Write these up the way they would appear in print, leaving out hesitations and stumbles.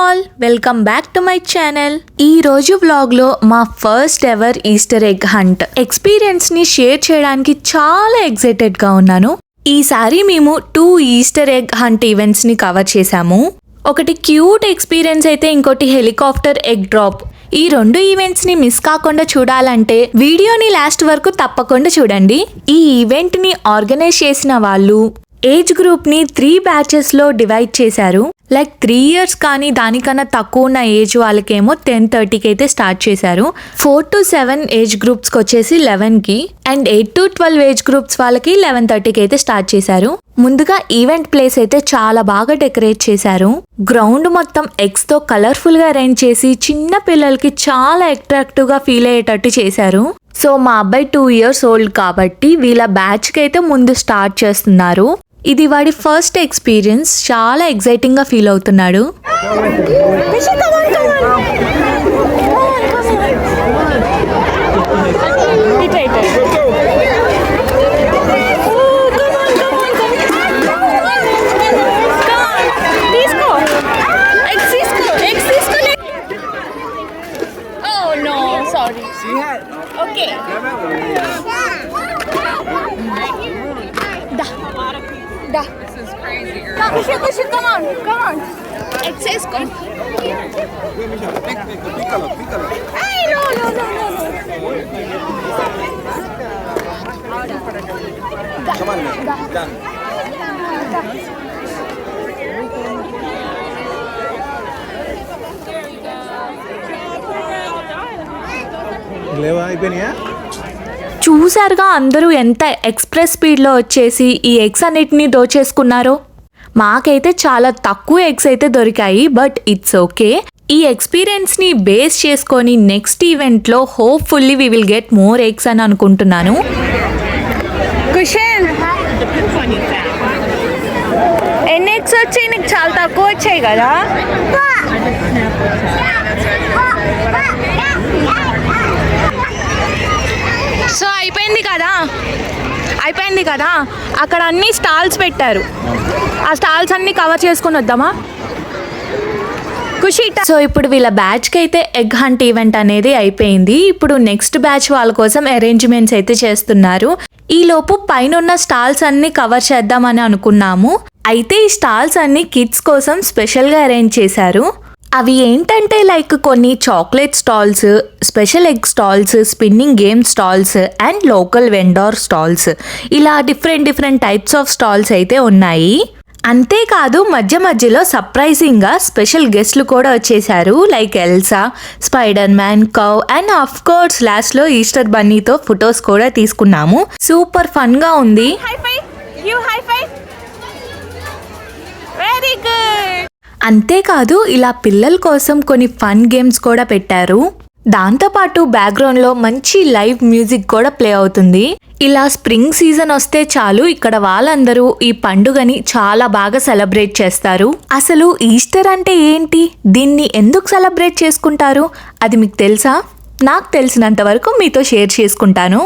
All, welcome back to my channel. ఈ రోజు vlog లో మా first ever Easter egg hunt experience ని షేర్ చేయడానికి చాలా ఎక్సైటెడ్ గా ఉన్నాను. ఈసారి మేము 2 ఈస్టర్ ఎగ్ హంట్ ఈవెంట్స్ ని కవర్ చేశాము. ఒకటి క్యూట్ ఎక్స్పీరియన్స్ అయితే ఇంకోటి హెలికాప్టర్ ఎగ్ డ్రాప్. ఈ 2 ఈవెంట్స్ ని మిస్ కాకుండా చూడాలంటే వీడియోని లాస్ట్ వరకు తప్పకుండా చూడండి. ఈ ఈవెంట్ ని ఆర్గనైజ్ చేసిన వాళ్ళు ఏజ్ గ్రూప్ ని 3 బ్యాచెస్ లో డివైడ్ చేశారు. లైక్ 3 years కానీ దానికన్నా తక్కువ ఉన్న ఏజ్ వాళ్ళకేమో 10:30కి అయితే స్టార్ట్ చేశారు. 4 to 7 ఏజ్ గ్రూప్స్ కి వచ్చేసి 11కి అండ్ 8 to 12 ఏజ్ గ్రూప్స్ వాళ్ళకి 11:30కి అయితే స్టార్ట్ చేశారు. ముందుగా ఈవెంట్ ప్లేస్ అయితే చాలా బాగా డెకరేట్ చేశారు. గ్రౌండ్ మొత్తం ఎగ్స్ తో కలర్ఫుల్ గా అరేంజ్ చేసి చిన్న పిల్లలకి చాలా అట్రాక్టివ్ గా ఫీల్ అయ్యేటట్టు చేశారు. సో మా అబ్బాయి 2 years old కాబట్టి వీళ్ళ బ్యాచ్ కి అయితే ముందు స్టార్ట్ చేస్తున్నారు. ఇది వాడి ఫస్ట్ ఎక్స్పీరియన్స్. చాలా ఎక్సైటింగ్ గా ఫీల్ అవుతున్నాడు. This is crazy, girl. Kushi, come on. Excess con. Pícalo. Ay, no. Come on, done. లేవా అయిపోయినాయా? చూసారుగా అందరూ ఎంత ఎక్స్ప్రెస్ స్పీడ్లో వచ్చేసి ఈ ఎగ్స్ అన్నిటిని దోచేసుకున్నారో. మాకైతే చాలా తక్కువ ఎగ్స్ అయితే దొరికాయి, బట్ ఇట్స్ ఓకే. ఈ ఎక్స్పీరియన్స్ ని బేస్ చేసుకొని నెక్స్ట్ ఈవెంట్ లో hopefully we will get more eggs అని అనుకుంటున్నాను. కుషన్, ఎన్ని ఎగ్స్ వచ్చాయి? నీకు చాలా తక్కువ వచ్చాయి కదా. సో అయిపోయింది కదా అక్కడ అన్ని స్టాల్స్ పెట్టారు. ఆ స్టాల్స్ అన్ని కవర్ చేసుకుని వద్దామా ఖుషి? సో ఇప్పుడు వీళ్ళ బ్యాచ్ కి అయితే ఎగ్ హంట్ ఈవెంట్ అనేది అయిపోయింది. ఇప్పుడు నెక్స్ట్ బ్యాచ్ వాళ్ళ కోసం అరేంజ్మెంట్స్ అయితే చేస్తున్నారు. ఈ లోపు పైన ఉన్న స్టాల్స్ అన్ని కవర్ చేద్దామని అనుకున్నాము. అయితే ఈ స్టాల్స్ అన్ని కిడ్స్ కోసం స్పెషల్ గా అరేంజ్ చేశారు. అవి ఏంటంటే లైక్ కొన్ని chocolate stalls, special egg stalls, spinning game stalls and local vendor stalls, ఇలా డిఫరెంట్ టైప్స్ ఆఫ్ స్టాల్స్ అయితే ఉన్నాయి. అంతేకాదు మధ్యలో సర్ప్రైజింగ్ గా స్పెషల్ గెస్ట్లు కూడా వచ్చేసారు. Like Elsa, spider man, కవ్ and of course last లో ఈస్టర్ బన్నీతో ఫొటోస్ కూడా తీసుకున్నాము. సూపర్ ఫన్ గా ఉంది. Very good. అంతేకాదు ఇలా పిల్లల కోసం కొన్ని ఫన్ గేమ్స్ కూడా పెట్టారు. దాంతోపాటు బ్యాక్గ్రౌండ్ లో మంచి లైవ్ మ్యూజిక్ కూడా ప్లే అవుతుంది. ఇలా స్ప్రింగ్ సీజన్ వస్తే చాలు ఇక్కడ వాళ్ళందరూ ఈ పండుగని చాలా బాగా సెలబ్రేట్ చేస్తారు. అసలు ఈస్టర్ అంటే ఏంటి, దీన్ని ఎందుకు సెలబ్రేట్ చేసుకుంటారు అది మీకు తెలుసా? నాకు తెలిసినంత వరకు మీతో షేర్ చేసుకుంటాను.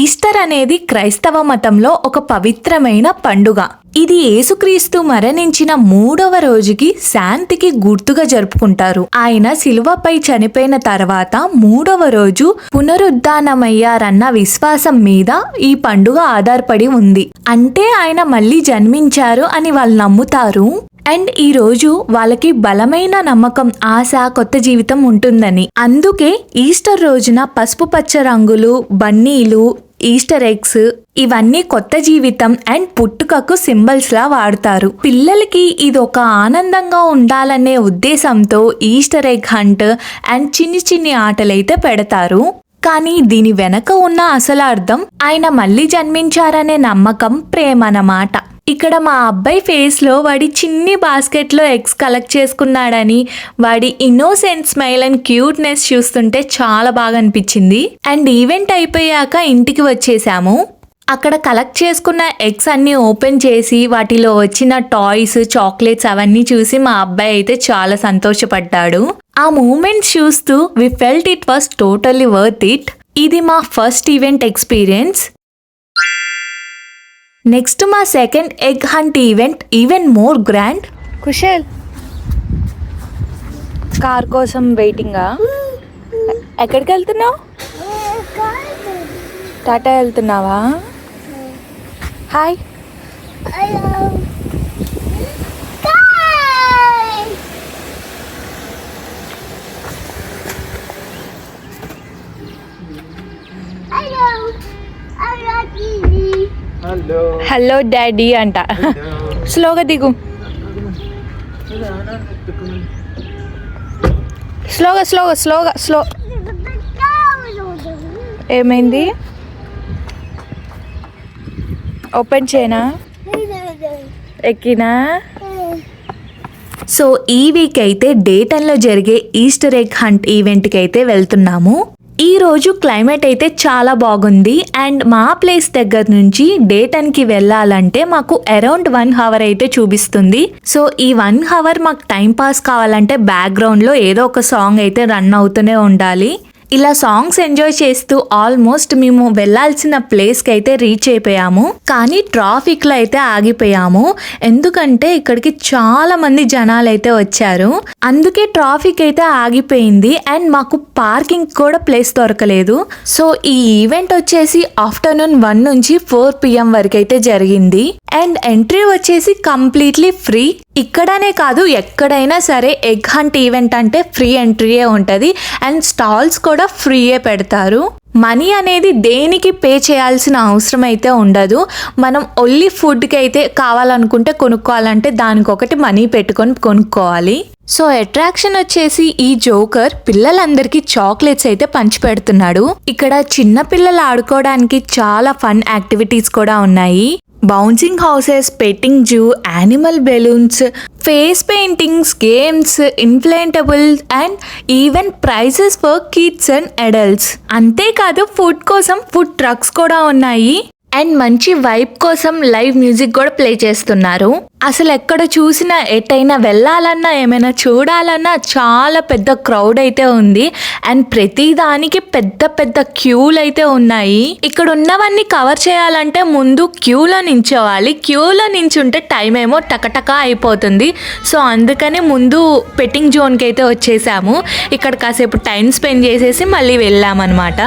ఈస్టర్ అనేది క్రైస్తవ మతంలో ఒక పవిత్రమైన పండుగ. ఇది యేసుక్రీస్తు మరణించిన 3వ రోజుకి శాంతికి గుర్తుగా జరుపుకుంటారు. ఆయన శిలువపై చనిపోయిన తర్వాత 3వ రోజు పునరుద్ధానమయ్యారన్న విశ్వాసం మీద ఈ పండుగ ఆధారపడి ఉంది. అంటే ఆయన మళ్ళీ జన్మించారు అని వాళ్ళు నమ్ముతారు. అండ్ ఈ రోజు వాళ్ళకి బలమైన నమ్మకం, ఆశ, కొత్త జీవితం ఉంటుందని. అందుకే ఈస్టర్ రోజున పసుపు పచ్చ రంగులు, బన్నీలు, ఈస్టర్ ఎగ్స్ ఇవన్నీ కొత్త జీవితం అండ్ పుట్టుకకు సింబల్స్ లా వాడతారు. పిల్లలకి ఇది ఒక ఆనందంగా ఉండాలనే ఉద్దేశంతో ఈస్టర్ ఎగ్ హంట్ అండ్ చిన్ని ఆటలైతే పెడతారు. కానీ దీని వెనక ఉన్న అసలు అర్థం ఆయన మళ్ళీ జన్మించారనే నమ్మకం, ప్రేమ అన్నమాట. ఇక్కడ మా అబ్బాయి ఫేస్ లో వాడి చిన్ని బాస్కెట్ లో ఎగ్స్ కలెక్ట్ చేసుకున్నాడని, వాడి ఇన్నోసెంట్ స్మైల్ అండ్ క్యూట్నెస్ చూస్తుంటే చాలా బాగా అనిపించింది. అండ్ ఈవెంట్ అయిపోయాక ఇంటికి వచ్చేసాము. అక్కడ కలెక్ట్ చేసుకున్న ఎగ్స్ అన్ని ఓపెన్ చేసి వాటిలో వచ్చిన టాయ్స్, చాక్లెట్స్ అవన్నీ చూసి మా అబ్బాయి అయితే చాలా సంతోషపడ్డాడు. ఆ మూమెంట్స్ చూస్తూ we felt it was totally worth it. ఇది మా ఫస్ట్ ఈవెంట్ ఎక్స్పీరియన్స్. నెక్స్ట్ మా second egg hunt event even more grand. Kushal, car కోసం వెయిటింగా? ఎక్కడికి వెళ్తున్నావు? టాటా వెళ్తున్నావా? హాయ్. హలో హలో డాడీ అంట. స్లోగా దిగు. స్లో. ఏమైంది? ఓపెన్ చేయనా? ఎక్కినా? సో ఈ వీక్ అయితే డే 10లో జరిగే ఈస్టర్ ఎగ్ హంట్ ఈవెంట్కి అయితే వెళ్తున్నాము. ఈ రోజు క్లైమేట్ అయితే చాలా బాగుంది అండ్ మా ప్లేస్ దగ్గర నుంచి డే 10కి వెళ్ళాలంటే మాకు అరౌండ్ 1 అవర్ అయితే చూపిస్తుంది. సో ఈ 1 అవర్ మాకు టైం పాస్ కావాలంటే బ్యాక్గ్రౌండ్లో ఏదో ఒక సాంగ్ అయితే రన్ అవుతూనే ఉండాలి. ఇలా సాంగ్స్ ఎంజాయ్ చేస్తూ ఆల్మోస్ట్ మేము వెళ్ళాల్సిన ప్లేస్కి అయితే రీచ్ అయిపోయాము. కానీ ట్రాఫిక్లో అయితే ఆగిపోయాము. ఎందుకంటే ఇక్కడికి చాలా మంది జనాలు అయితే వచ్చారు. అందుకే ట్రాఫిక్ అయితే ఆగిపోయింది అండ్ మాకు పార్కింగ్ కూడా ప్లేస్ దొరకలేదు. సో ఈ ఈవెంట్ వచ్చేసి ఆఫ్టర్నూన్ 1 నుంచి 4 PM వరకు అయితే జరిగింది అండ్ ఎంట్రీ వచ్చేసి కంప్లీట్లీ ఫ్రీ. ఇక్కడనే కాదు ఎక్కడైనా సరే ఎగ్ హంట్ ఈవెంట్ అంటే ఫ్రీ ఎంట్రీయే ఉంటుంది అండ్ స్టాల్స్ కూడా ఫ్రీయే పెడతారు. మనీ అనేది దేనికి పే చేయాల్సిన అవసరం అయితే ఉండదు. మనం ఓన్లీ ఫుడ్కి అయితే కావాలనుకుంటే కొనుక్కోవాలంటే దానికొకటి మనీ పెట్టుకొని కొనుక్కోవాలి. సో అట్రాక్షన్ వచ్చేసి ఈ జోకర్ పిల్లలందరికీ చాక్లెట్స్ అయితే పంచి పెడుతున్నాడు. ఇక్కడ చిన్న పిల్లలు ఆడుకోవడానికి చాలా ఫన్ యాక్టివిటీస్ కూడా ఉన్నాయి. Bouncing houses, petting zoo, animal balloons, face paintings, games, inflatables and even prizes for kids and adults. అంతేకాదు ఫుడ్ కోసం ఫుడ్ ట్రక్స్ కూడా ఉన్నాయి అండ్ మంచి వైబ్ కోసం లైవ్ మ్యూజిక్ కూడా ప్లే చేస్తున్నారు. అసలు ఎక్కడ చూసినా ఎటైనా వెళ్ళాలన్నా ఏమైనా చూడాలన్నా చాలా పెద్ద క్రౌడ్ అయితే ఉంది అండ్ ప్రతి దానికి పెద్ద పెద్ద క్యూలు అయితే ఉన్నాయి. ఇక్కడ ఉన్నవన్నీ కవర్ చేయాలంటే ముందు క్యూలో నించోవాలి. క్యూలో నించుంటే టైం ఏమో టకటకా అయిపోతుంది. సో అందుకని ముందు పెట్టింగ్ జోన్కి అయితే వచ్చేసాము. ఇక్కడ కాసేపు టైం స్పెండ్ చేసేసి మళ్ళీ వెళ్ళామన్నమాట.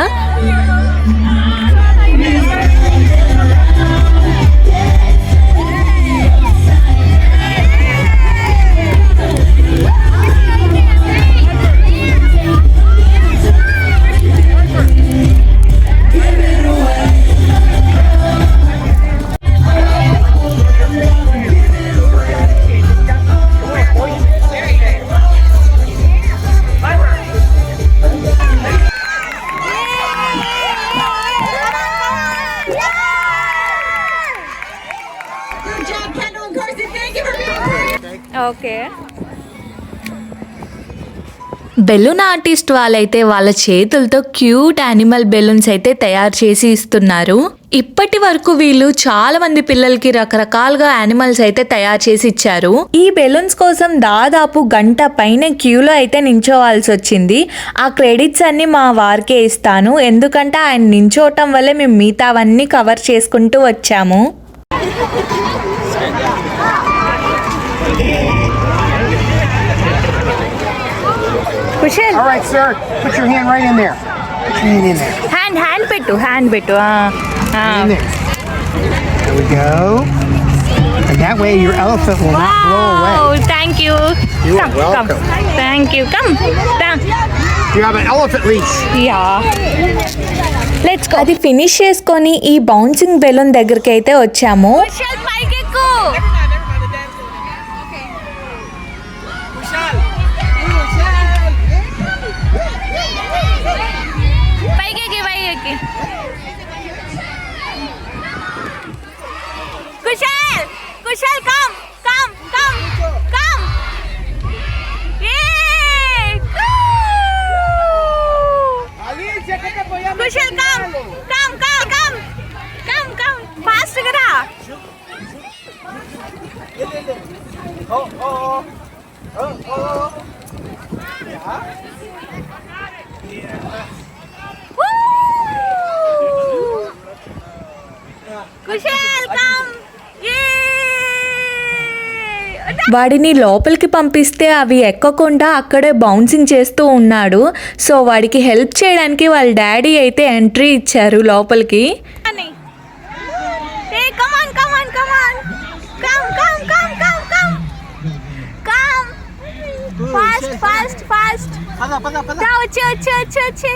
ఓకే. బెలూన్ ఆర్టిస్ట్ వాళ్ళైతే వాళ్ళ చేతులతో క్యూట్ యానిమల్ బెలూన్స్ అయితే తయారు చేసి ఇస్తున్నారు. ఇప్పటి వరకు వీళ్ళు చాలా మంది పిల్లలకి రకరకాలుగా యానిమల్స్ అయితే తయారు చేసి ఇచ్చారు. ఈ బెలూన్స్ కోసం దాదాపు గంట పైన క్యూలో అయితే నించోవాల్సి వచ్చింది. ఆ క్రెడిట్స్ అన్ని మా వారికే ఇస్తాను, ఎందుకంటే ఆయన నించోవటం వల్లే మేము మిగతావన్నీ కవర్ చేసుకుంటూ వచ్చాము. Kushal, All right, sir. Put your hand right in there. Put your hand in there. Hand పెట్టు. In there. There we go. And that way your elephant will not blow away. Thank you. You are welcome. Thank you. Come. You have an elephant leash. Yeah. Let's go. అది finish చేసుకొని ఈ bouncing balloon దగ్గరికి అయితే వచ్చాము. కుశల్ పైకెక్కు. పైకెక్కి. Kushal come. Kushal come. Fast గా రా. Kushal, come! Yay! వాడిని లోపలికి పంపిస్తే అవి ఎక్కకుండా అక్కడే బౌన్సింగ్ చేస్తూ ఉన్నాడు. సో వాడికి హెల్ప్ చేయడానికి వాళ్ళ డాడీ అయితే ఎంట్రీ ఇచ్చారు లోపలికి. ఫాస్ట్ వచ్చే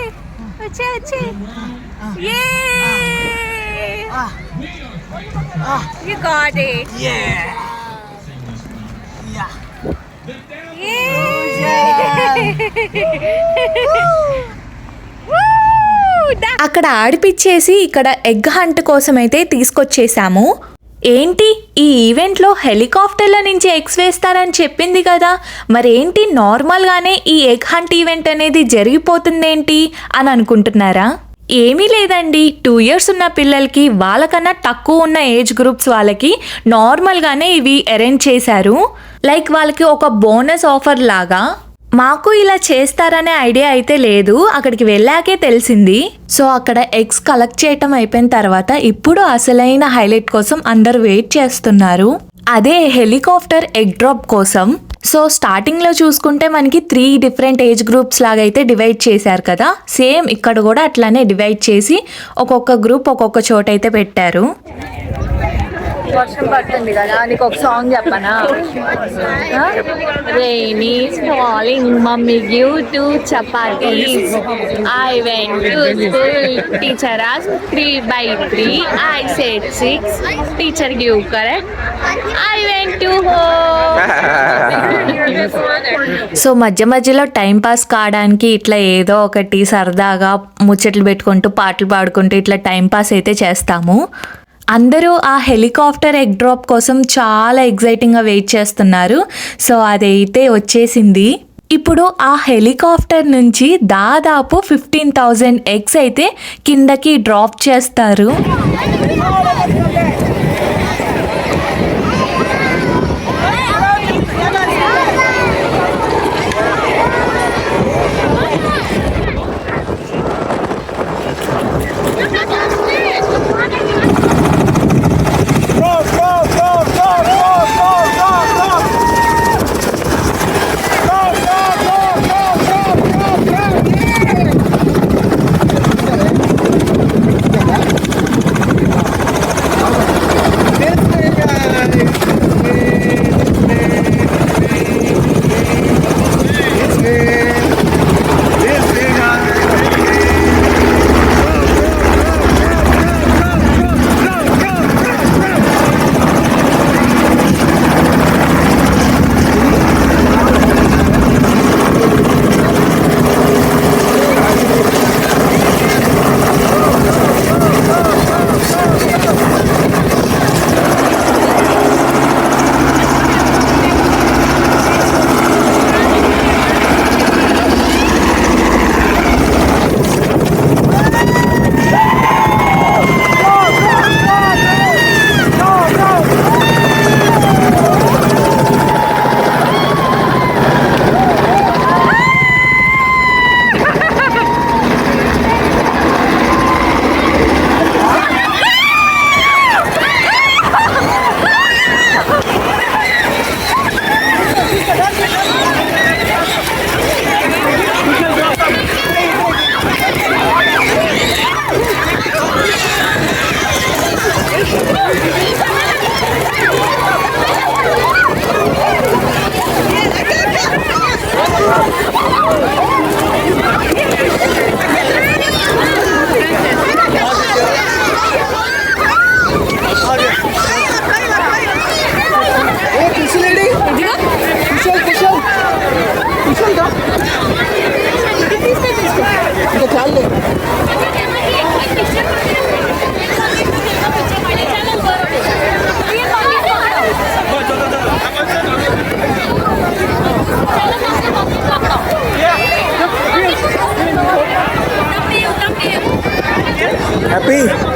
You got it. Yeah. అక్కడ ఆడిపిచ్చేసి ఇక్కడ ఎగ్ హంట్ కోసం అయితే తీసుకొచ్చేసాము. ఏంటి ఈ ఈవెంట్లో హెలికాప్టర్ల నుంచి ఎగ్స్ వేస్తారని చెప్పింది కదా, మరేంటి నార్మల్గానే ఈ ఎగ్ హంట్ ఈవెంట్ అనేది జరిగిపోతుందేంటి అని అనుకుంటున్నారా? ఏమీ లేదండి, 2 years ఉన్న పిల్లలకి వాళ్ళకన్నా తక్కువ ఉన్న ఏజ్ గ్రూప్స్ వాళ్ళకి నార్మల్గానే ఇవి అరేంజ్ చేశారు. లైక్ వాళ్ళకి ఒక బోనస్ ఆఫర్ లాగా. మాకు ఇలా చేస్తారనే ఐడియా అయితే లేదు, అక్కడికి వెళ్ళాకే తెలిసింది. సో అక్కడ ఎగ్స్ కలెక్ట్ చేయటం అయిపోయిన తర్వాత ఇప్పుడు అసలైన హైలైట్ కోసం అందరు వెయిట్ చేస్తున్నారు. అదే హెలికాప్టర్ ఎగ్ డ్రాప్ కోసం. సో స్టార్టింగ్లో చూసుకుంటే మనకి 3 different ఏజ్ గ్రూప్స్ లాగా అయితే డివైడ్ చేశారు కదా, సేమ్ ఇక్కడ కూడా అట్లానే డివైడ్ చేసి ఒక్కొక్క గ్రూప్ ఒక్కొక్క చోట అయితే పెట్టారు. వర్షం పడుతుంది కదా, నీకు ఒక సాంగ్ చెప్పనా? Rain is falling, mommy give 2 chapatis. I went to school, teacher asked 3/3. I said 6, teacher give correct. I went to home. So మధ్య మధ్యలో టైం పాస్ కావడానికి ఇట్లా ఏదో ఒకటి సరదాగా ముచ్చట్లు పెట్టుకుంటూ పాటలు పాడుకుంటూ ఇట్లా టైం పాస్ అయితే చేస్తాము. అందరూ ఆ హెలికాప్టర్ ఎగ్ డ్రాప్ కోసం చాలా ఎగ్జైటింగ్గా వెయిట్ చేస్తున్నారు. సో అదైతే వచ్చేసింది. ఇప్పుడు ఆ హెలికాప్టర్ నుంచి దాదాపు 15,000 ఎగ్స్ అయితే కిందకి డ్రాప్ చేస్తారు.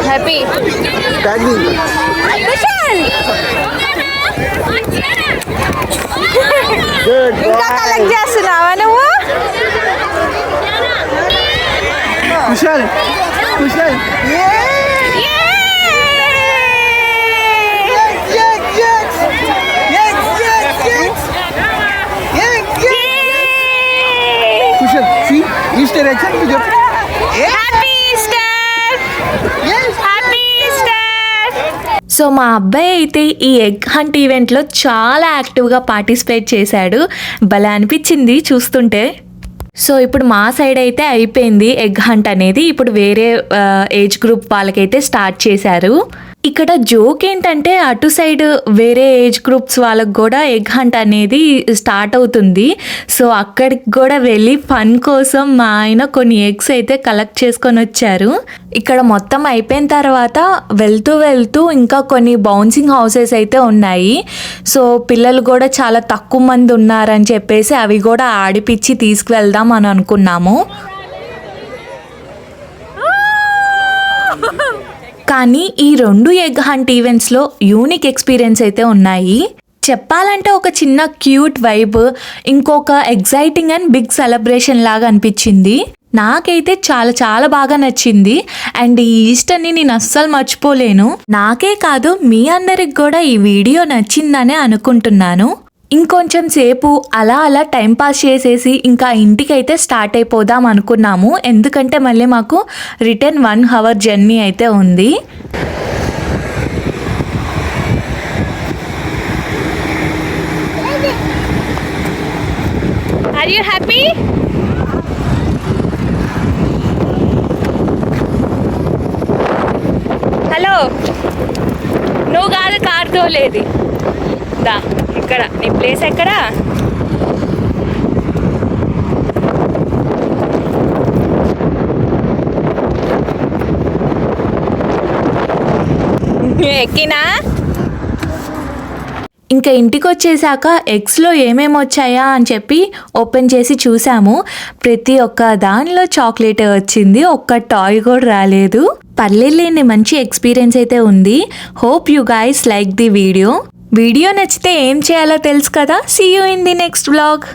హ్యాపీ ఇంకా కలెక్ట్ చేస్తున్నావా నువ్వు? Kushal. direction to jump. Happy Easter happy Easter. So మా అబ్బాయి అయితే ఈ ఎగ్ హంట్ ఈవెంట్లో చాలా యాక్టివ్గా పార్టిసిపేట్ చేశాడు. భలే అనిపించింది చూస్తుంటే. సో ఇప్పుడు మా సైడ్ అయితే అయిపోయింది ఎగ్ హంట్ అనేది. ఇప్పుడు వేరే ఏజ్ గ్రూప్ వాళ్ళకైతే స్టార్ట్ చేశారు. ఇక్కడ జోక్ ఏంటంటే అటు సైడ్ వేరే ఏజ్ గ్రూప్స్ వాళ్ళకి కూడా ఎగ్ హంట్ అనేది స్టార్ట్ అవుతుంది. సో అక్కడికి కూడా వెళ్ళి ఫన్ కోసం మా ఆయన కొన్ని ఎగ్స్ అయితే కలెక్ట్ చేసుకొని వచ్చారు. ఇక్కడ మొత్తం అయిపోయిన తర్వాత వెళ్తూ వెళ్తూ ఇంకా కొన్ని బౌన్సింగ్ హౌసెస్ అయితే ఉన్నాయి. సో పిల్లలు కూడా చాలా తక్కువ మంది ఉన్నారని చెప్పేసి అవి కూడా ఆడిపిచ్చి తీసుకువెళ్దాం అని అనుకున్నాము. కానీ ఈ 2 ఎగ్ హంట్ ఈవెంట్స్లో యూనిక్ ఎక్స్పీరియన్స్ అయితే ఉన్నాయి. చెప్పాలంటే ఒక చిన్న క్యూట్ వైబ్, ఇంకొక ఎగ్జైటింగ్ అండ్ బిగ్ సెలబ్రేషన్ లాగా అనిపించింది. నాకైతే చాలా చాలా బాగా నచ్చింది. అండ్ ఈ ఈస్టర్ని నేను అస్సలు మర్చిపోలేను. నాకే కాదు మీ అందరికి కూడా ఈ వీడియో నచ్చిందనే అనుకుంటున్నాను. ఇంకొంచెం సేపు అలా టైం పాస్ చేసేసి ఇంకా ఇంటికైతే స్టార్ట్ అయిపోదాం అనుకున్నాము. ఎందుకంటే మళ్ళీ మాకు రిటర్న్ 1 అవర్ జర్నీ అయితే ఉంది. Are you happy? హలో, నువ్వు కాదు కార్ తోలేది. దా ఇక్కడ నీ ప్లేస్ ఎక్కడా? ఎక్కినా? ఇంకా ఇంటికి వచ్చేసాక ఎగ్స్లో ఏమేమి వచ్చాయా అని చెప్పి ఓపెన్ చేసి చూసాము. ప్రతి ఒక్క దానిలో చాక్లెట్ వచ్చింది, ఒక్క టాయ్ కూడా రాలేదు. పర్లేదులేండి, మంచి ఎక్స్పీరియన్స్ అయితే ఉంది. Hope you guys like the video. Video నచ్చితే ఏం చేయాలో తెలుసు కదా. See you in the next vlog.